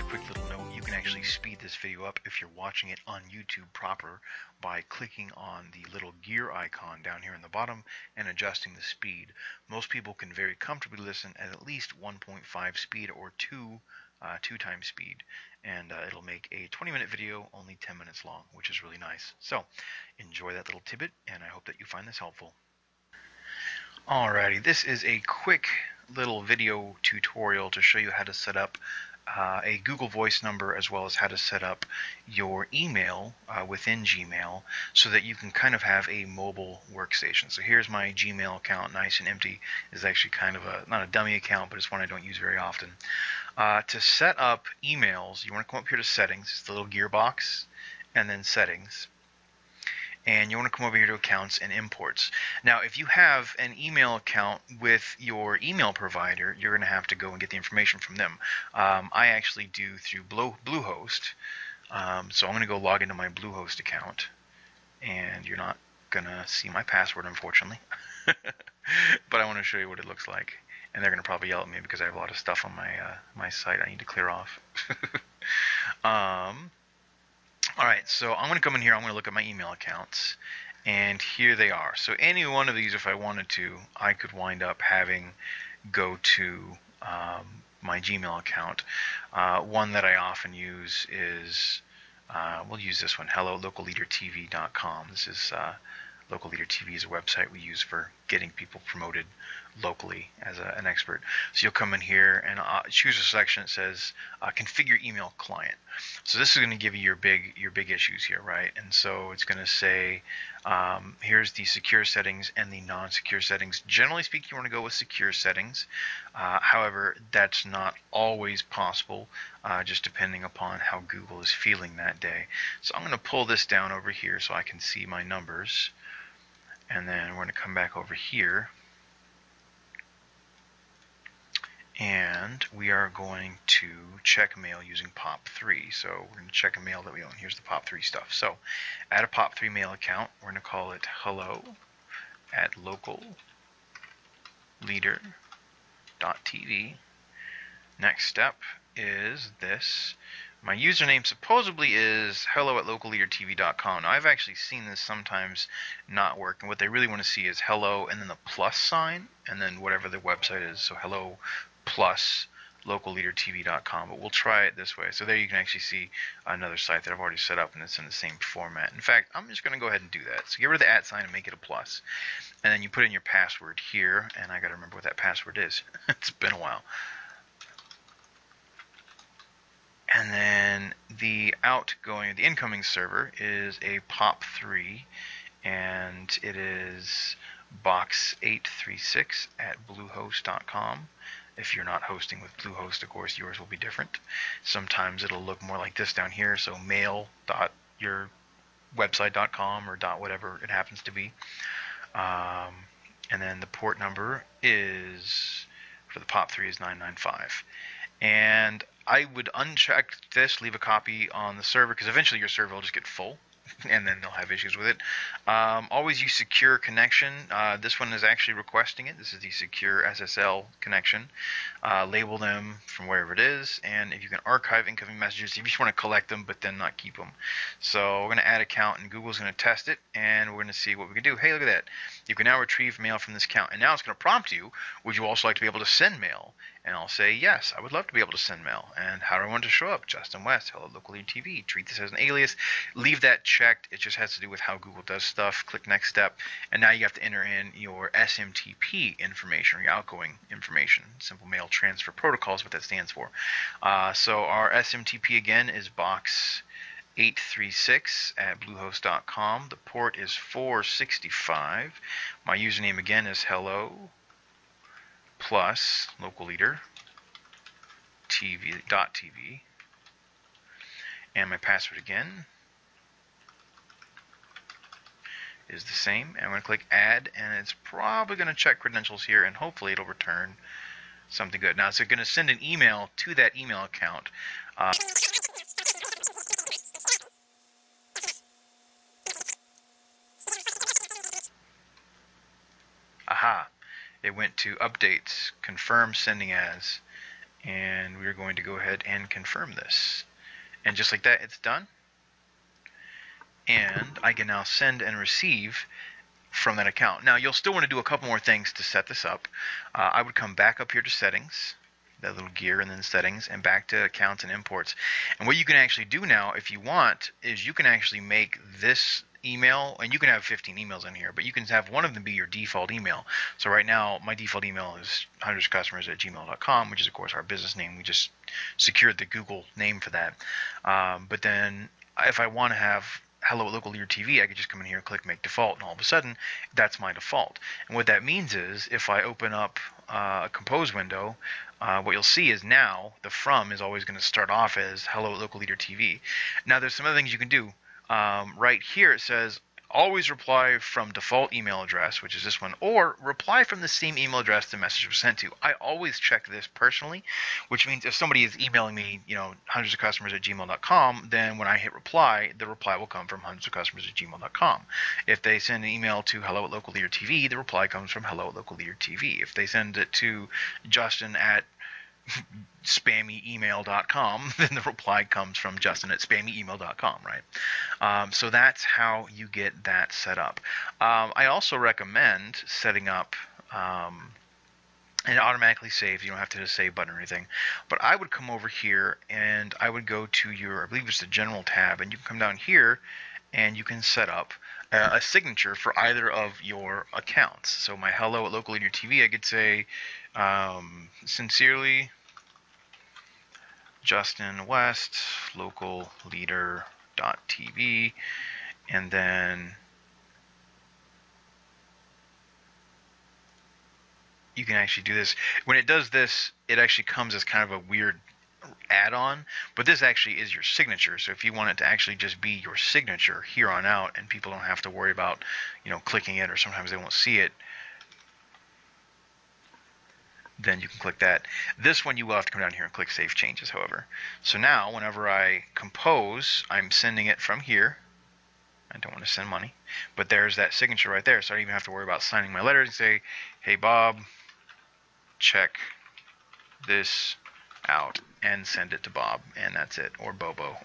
quick little note, you can actually speed this video up if you're watching it on YouTube proper by clicking on the little gear icon down here in the bottom and adjusting the speed. Most people can very comfortably listen at least 1.5 speed or 2 times speed, and it'll make a 20-minute video only 10 minutes long, which is really nice. So enjoy that little tidbit, and I hope that you find this helpful. Alrighty, this is a quick little video tutorial to show you how to set up a Google Voice number, as well as how to set up your email within Gmail so that you can kind of have a mobile workstation. So here's my Gmail account, nice and empty. It's actually kind of not a dummy account, but it's one I don't use very often. To set up emails, you want to come up here to Settings. It's the little gear box, and then Settings. And you want to come over here to Accounts and Imports. Now, if you have an email account with your email provider, you're going to have to go and get the information from them. I actually do through Bluehost. So I'm going to go log into my Bluehost account. And you're not going to see my password, unfortunately. But I want to show you what it looks like. And they're going to probably yell at me because I have a lot of stuff on my site I need to clear off. Alright, so I'm going to come in here, I'm going to look at my email accounts, and here they are. So any one of these, if I wanted to, I could wind up having go to my Gmail account. One that I often use is, we'll use this one, hello.localleadertv.com. This is Local Leader TV is a website we use for getting people promoted locally as an expert. So you'll come in here and choose a section that says configure email client. So this is going to give you your big issues here, right? And so it's going to say here's the secure settings and the non-secure settings. Generally speaking, you want to go with secure settings. However, that's not always possible, just depending upon how Google is feeling that day. So I'm going to pull this down over here so I can see my numbers. And then we're going to come back over here, and we are going to check mail using POP3. So we're going to check a mail that we own. Here's the POP3 stuff. So add a POP3 mail account. We're going to call it hello@localleader.tv. Next step is this. My username supposedly is hello@localleadertv.com. Now, I've actually seen this sometimes not work, and what they really want to see is hello and then the plus sign and then whatever the website is. So hello plus localleadertv.com, but we'll try it this way. So there you can actually see another site that I've already set up, and it's in the same format. In fact, I'm just going to go ahead and do that. So get rid of the @ sign and make it a plus. And then you put in your password here, and I got to remember what that password is. It's been a while. And then the incoming server is a POP3, and it is box836@bluehost.com. If you're not hosting with Bluehost, of course, yours will be different. Sometimes it'll look more like this down here, so mail.yourwebsite.com or .whatever it happens to be. And then the port number is, for the POP3, is 995. And I would uncheck this, leave a copy on the server, because eventually your server will just get full, and then they'll have issues with it. Always use secure connection. This one is actually requesting it. This is the secure SSL connection. Label them from wherever it is, and if you can archive incoming messages, if you just want to collect them but then not keep them. So we're going to add account, and Google's going to test it, and we're going to see what we can do. Hey, look at that. You can now retrieve mail from this account, and now it's going to prompt you, would you also like to be able to send mail? And I'll say, yes, I would love to be able to send mail. And how do I want it to show up? Justin West, hello, Local Leader TV. Treat this as an alias. Leave that checked. It just has to do with how Google does stuff. Click next step. And now you have to enter in your SMTP information, or your outgoing information. Simple Mail Transfer Protocol is what that stands for. So our SMTP again is box836@bluehost.com. The port is 465. My username again is hello plus localleader.tv, and my password again is the same. And I'm going to click add, and it's probably going to check credentials here, and hopefully it'll return something good. Now it's going to send an email to that email account. Aha! It went to updates, confirm sending as, And we're going to go ahead and confirm this. And just like that, it's done. And I can now send and receive from that account. Now, you'll still want to do a couple more things to set this up. I would come back up here to settings, that little gear, and then settings, and back to accounts and imports. And what you can actually do now, if you want, is you can actually make this email, and you can have 15 emails in here, but you can have one of them be your default email. So right now, my default email is hundredscustomers@gmail.com, which is, of course, our business name. We just secured the Google name for that. But then if I want to have Hello at Local Leader TV, I could just come in here and click Make Default, and all of a sudden, that's my default. And what that means is, if I open up a Compose window, what you'll see is now the from is always going to start off as Hello at Local Leader TV. Now, there's some other things you can do. Right here it says always reply from default email address, which is this one, or reply from the same email address the message was sent to. I always check this personally, which means if somebody is emailing me, hundredsofcustomers@gmail.com, then when I hit reply, the reply will come from hundredsofcustomers@gmail.com. If they send an email to hello at Local Leader TV, the reply comes from hello at Local Leader TV. If they send it to Justin at spammyemail.com, then the reply comes from Justin at spammyemail.com, right? So that's how you get that set up. I also recommend setting up, and it automatically saves. You don't have to hit a save button or anything. But I would come over here and I would go to your, I believe it's the General tab, and you can come down here and you can set up a signature for either of your accounts. So my Hello at Local Leader TV, I could say, sincerely, Justin West, Local Leader.tv, and then you can actually do this. When it does this, it actually comes as kind of a weird add-on, but this actually is your signature. So if you want it to actually just be your signature here on out, and people don't have to worry about, clicking it, or sometimes they won't see it, then you can click that. This one you will have to come down here and click Save Changes, however. So now, whenever I compose, I'm sending it from here. I don't want to send money, but there's that signature right there, so I don't even have to worry about signing my letter and say, hey Bob, check this out, and send it to Bob, and that's it, or Bobo.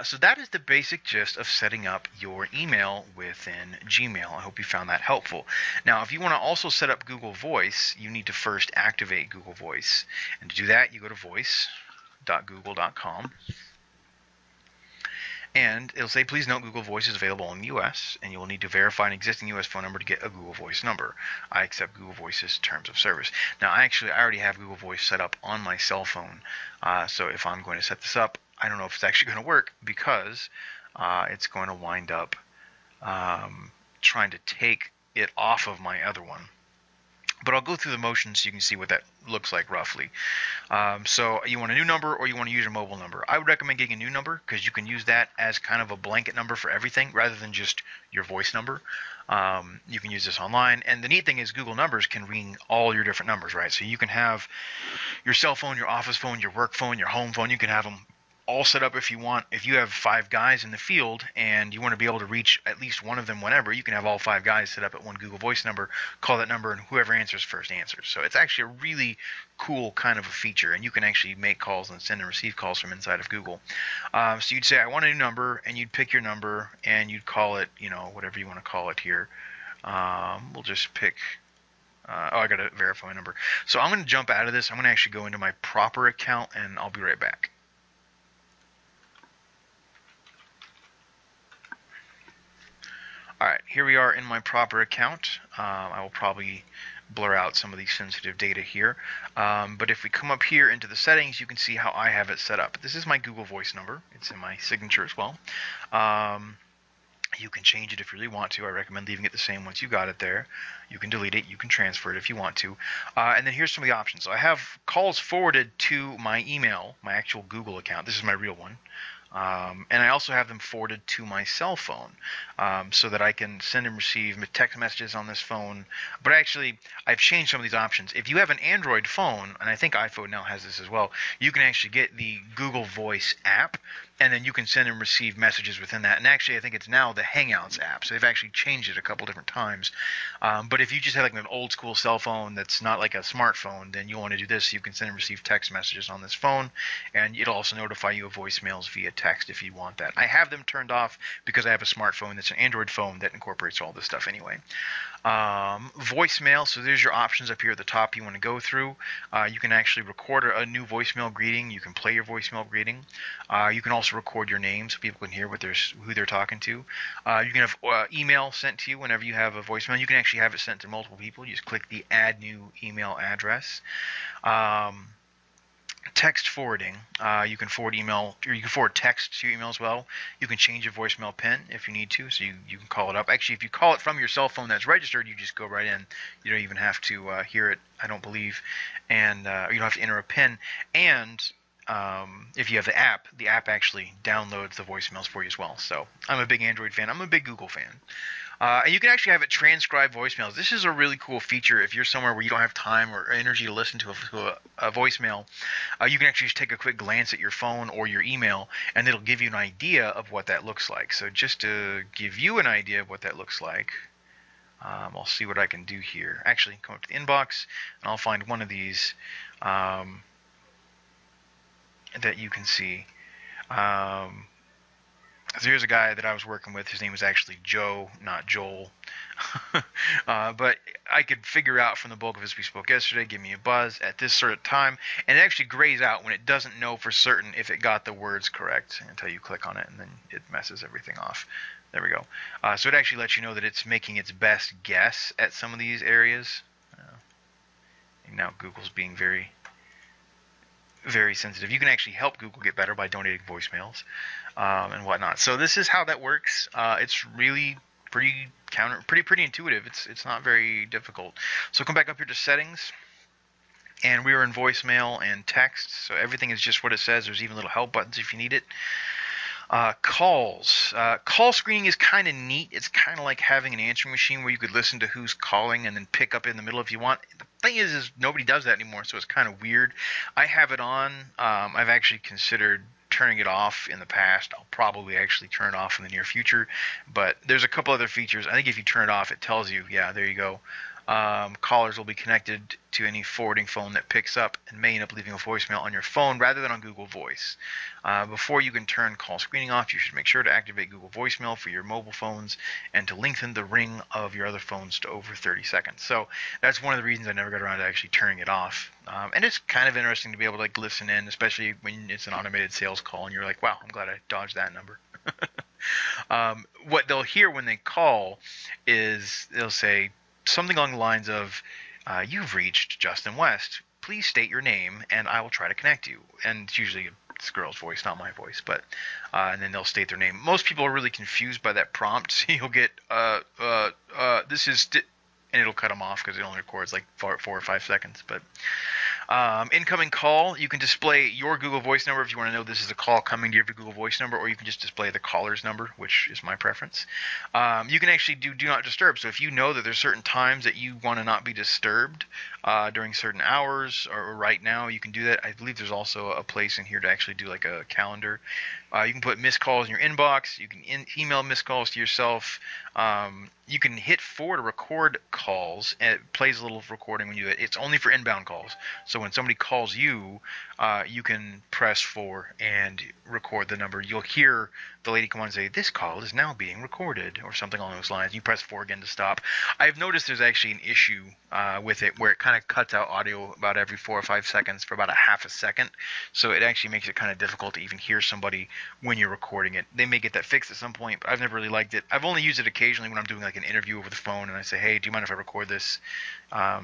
So that is the basic gist of setting up your email within Gmail. I hope you found that helpful. Now, if you want to also set up Google Voice, you need to first activate Google Voice. And to do that, you go to voice.google.com. And it'll say, please note Google Voice is available in the U.S., and you will need to verify an existing U.S. phone number to get a Google Voice number. I accept Google Voice's terms of service. Now, I already have Google Voice set up on my cell phone, so if I'm going to set this up, I don't know if it's actually going to work, because it's going to wind up trying to take it off of my other one. But I'll go through the motions so you can see what that looks like roughly. So you want a new number, or you want to use your mobile number. I would recommend getting a new number, because you can use that as kind of a blanket number for everything rather than just your voice number. You can use this online. And the neat thing is Google Numbers can ring all your different numbers, right? So you can have your cell phone, your office phone, your work phone, your home phone. You can have them all set up if you want. If you have 5 guys in the field and you want to be able to reach at least one of them whenever, you can have all 5 guys set up at one Google Voice number, call that number, and whoever answers first answers. So it's actually a really cool kind of a feature, and you can actually make calls and send and receive calls from inside of Google. So you'd say, I want a new number, and you'd pick your number, and you'd call it, whatever you want to call it here. We'll just pick... I got to verify my number. So I'm going to jump out of this. I'm going to actually go into my proper account, and I'll be right back. Alright, here we are in my proper account. I will probably blur out some of the sensitive data here. But if we come up here into the settings, you can see how I have it set up. This is my Google Voice number. It's in my signature as well. You can change it if you really want to. I recommend leaving it the same once you got it there. You can delete it. You can transfer it if you want to. And then here's some of the options. So I have calls forwarded to my email, my actual Google account. This is my real one. And I also have them forwarded to my cell phone, so that I can send and receive text messages on this phone. But actually, I've changed some of these options. If you have an Android phone, and I think iPhone now has this as well, you can actually get the Google Voice app, and then you can send and receive messages within that. And actually, I think it's now the Hangouts app, so they've actually changed it a couple different times. But if you just have like an old school cell phone that's not like a smartphone, then you'll want to do this. You can send and receive text messages on this phone, and it'll also notify you of voicemails via text if you want that. I have them turned off because I have a smartphone that's an Android phone that incorporates all this stuff anyway. Voicemail, so there's your options up here at the top you want to go through. You can actually record a new voicemail greeting. You can play your voicemail greeting. You can also record your name so people can hear who they're talking to. You can have email sent to you whenever you have a voicemail. You can actually have it sent to multiple people. You just click the add new email address. Text forwarding. You can forward email, or you can forward text to your email as well. You can change your voicemail pin if you need to, so you can call it up. Actually, if you call it from your cell phone that's registered, you just go right in. You don't even have to hear it, I don't believe, and you don't have to enter a pin. And if you have the app actually downloads the voicemails for you as well. So I'm a big Android fan. I'm a big Google fan. And you can actually have it transcribe voicemails. This is a really cool feature if you're somewhere where you don't have time or energy to listen to a voicemail. You can actually just take a quick glance at your phone or your email, and it'll give you an idea of what that looks like. So just to give you an idea of what that looks like, I'll see what I can do here. Actually, come up to the inbox, and I'll find one of these that you can see. So here's a guy that I was working with. His name was actually Joe, not Joel. But I could figure out from the bulk of his we spoke yesterday, give me a buzz at this sort of time. And it actually grays out when it doesn't know for certain if it got the words correct until you click on it, and then it messes everything off. There we go. So it actually lets you know that it's making its best guess at some of these areas. And now Google's being very, very sensitive. You can actually help Google get better by donating voicemails and whatnot. So this is how that works. It's really pretty intuitive. It's not very difficult. So come back up here to settings, and we are in voicemail and text. So everything is just what it says. There's even little help buttons if you need it. Calls. Call screening is kind of neat. It's kind of like having an answering machine where you could listen to who's calling and then pick up in the middle if you want. The thing is nobody does that anymore, so it's kind of weird. I have it on. I've actually considered turning it off in the past. I'll probably actually turn it off in the near future, but there's a couple other features. I think if you turn it off, it tells you, yeah, there you go. Callers will be connected to any forwarding phone that picks up and may end up leaving a voicemail on your phone rather than on Google Voice. Before you can turn call screening off, you should make sure to activate Google Voicemail for your mobile phones and to lengthen the ring of your other phones to over 30 seconds. So that's one of the reasons I never got around to actually turning it off. And it's kind of interesting to be able to like listen in, especially when it's an automated sales call and you're like, wow, I'm glad I dodged that number. What they'll hear when they call is they'll say something along the lines of, you've reached Justin West. Please state your name and I will try to connect you. And it's usually this girl's voice, not my voice, but and then they'll state their name. Most people are really confused by that prompt. So you'll get this is and it'll cut them off because it only records like 4 or 5 seconds. But incoming call, you can display your Google Voice number if you want to know this is a call coming to your Google Voice number, or you can just display the caller's number, which is my preference. You can actually do not disturb. So if you know that there's certain times that you want to not be disturbed during certain hours, or right now, you can do that. I believe there's also a place in here to actually do like a calendar. You can put missed calls in your inbox. You can email missed calls to yourself. You can hit 4 to record calls, and it plays a little recording when you do it. It's only for inbound calls. So when somebody calls you, you can press 4 and record the number. You'll hear the lady come on and say, "This call is now being recorded," or something along those lines. You press 4 again to stop. I've noticed there's actually an issue with it where it kind of cuts out audio about every 4 or 5 seconds for about a half a second. So it actually makes it kind of difficult to even hear somebody when you're recording it. They may get that fixed at some point, but I've never really liked it. I've only used it occasionally when I'm doing like an interview over the phone and I say, "Hey, do you mind if I record this?"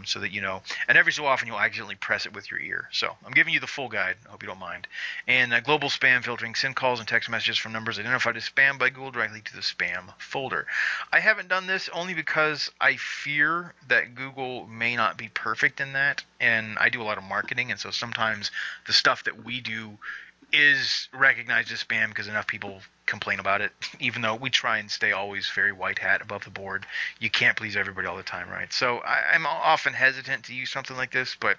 So that you know. And every so often you'll accidentally press it with your ear. So I'm giving you the full guide. I hope you don't mind. And global spam filtering. Send calls and text messages from numbers identified as spam by Google directly to the spam folder. I haven't done this only because I fear that Google may not be perfect in that. And I do a lot of marketing, and so sometimes the stuff that we do is recognized as spam because enough people complain about it, even though we try and stay always very white hat above the board. You can't please everybody all the time, right? So I'm often hesitant to use something like this, but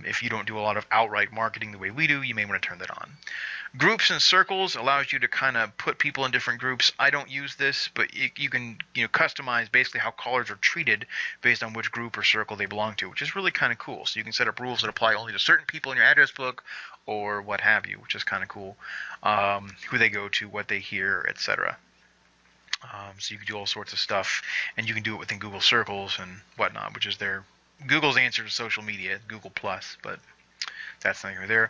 if you don't do a lot of outright marketing the way we do, you may want to turn that on. Groups and circles allows you to kind of put people in different groups. I don't use this, but you can customize basically how callers are treated based on which group or circle they belong to, which is really kind of cool. So you can set up rules that apply only to certain people in your address book or what have you, which is kind of cool. Who they go to, what they hear, etc. So you can do all sorts of stuff, and you can do it within Google Circles and whatnot, which is Google's answer to social media, Google Plus, but that's not over there.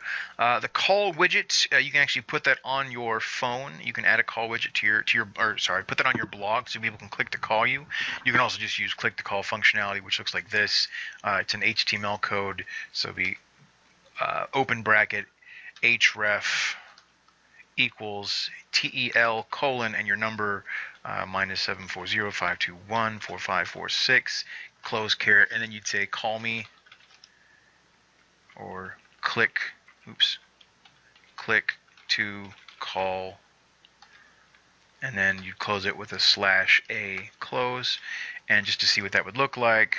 The call widget, you can actually put that on your phone. You can add a call widget put that on your blog so people can click to call you. You can also just use click to call functionality, which looks like this. It's an HTML code, so it'll be open bracket href equals tel : and your number -740-521-4546 close caret, and then you'd say call me or click to call, and then you close it with a /a close. And just to see what that would look like,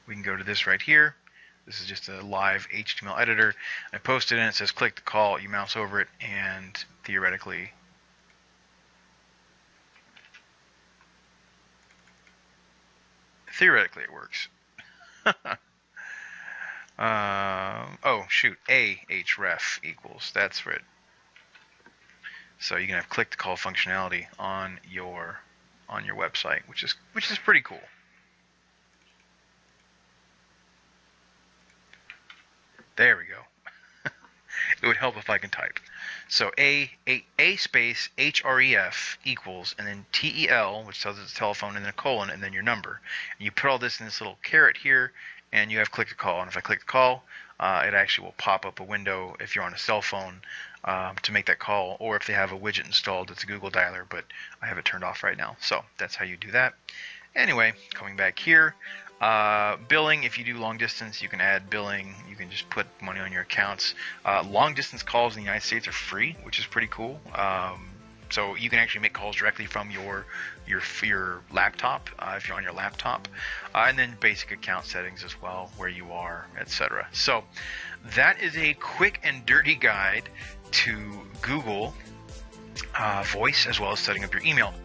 we can go to this right here. This is just a live HTML editor. I posted it and it says click to call. You mouse over it and theoretically it works. Oh shoot, href equals, that's it. So you can have click to call functionality on your website, which is pretty cool. There we go. It would help if I can type. So a space href equals, and then tel, which tells it's telephone, and then a colon, and then your number. And you put all this in this little caret here, and you have click to call. And if I click to call, it actually will pop up a window if you're on a cell phone to make that call, or if they have a widget installed, it's a Google Dialer, but I have it turned off right now. So that's how you do that. Anyway, coming back here. Billing, if you do long distance, you can add billing. You can just put money on your accounts. Long distance calls in the United States are free, which is pretty cool. So you can actually make calls directly from your laptop, if you're on your laptop, and then basic account settings as well, where you are, etc. So that is a quick and dirty guide to Google Voice, as well as setting up your email.